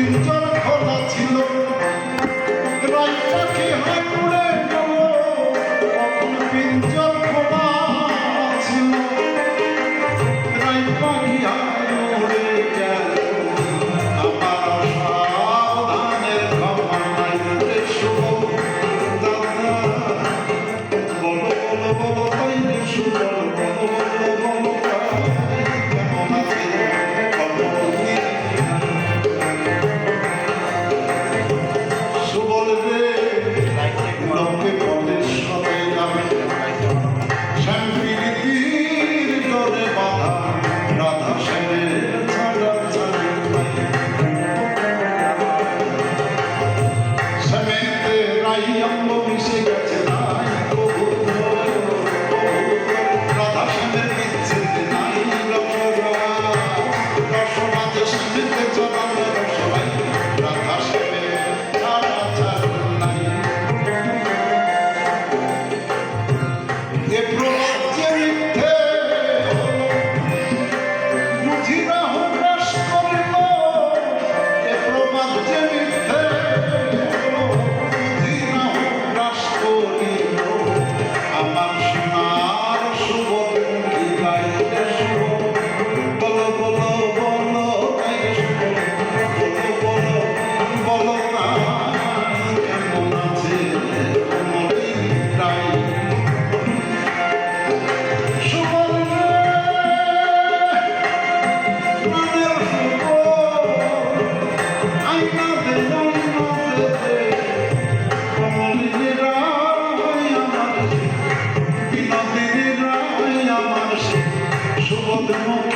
পিঞ্জর খোলা ছিল রাই পাখি হায় উড়ে গেল কখন পিঞ্জর খোলা ছিল রাই পাখি হায় উড়ে গেল আমার সাবধানের খবর নাই রে শুভ দাদা বলো বলো বলো তাই রে শুভ বলো বলো বলো কেমন আছে সুবল রে লোকে বলে সবে যাবে শ্যামপ্রীতির ডোরে বাঁধা রাধা শ্যামের ছাড়া ছাড়ি শ্যামেতে রাই অঙ্গ মিশে গেছে নাই রাধা শ্যামের বিচ্ছেদ নাই রসমাতে শ্যামেতে চলাবে রসমাই রাধা শ্যামের ছাড়া ছাড়ি নাই এ প্রবাদে মিথ্যে বুঝি না হ্রাস করিল এ প্রবাদে মিথ্যে বুঝি না হ্রাস করিল আমার সোনার সুবোধ কি গাইতে শুভ বলো বলো বলো গাইতে শুভ বলো বলো বলো না কেমন আছে মরিটাই সুবল রে প্রাণের সুবল আইনা দে কমলিনী রায় আমার বিনোদিনী রায় আমার সুবোধ মুখ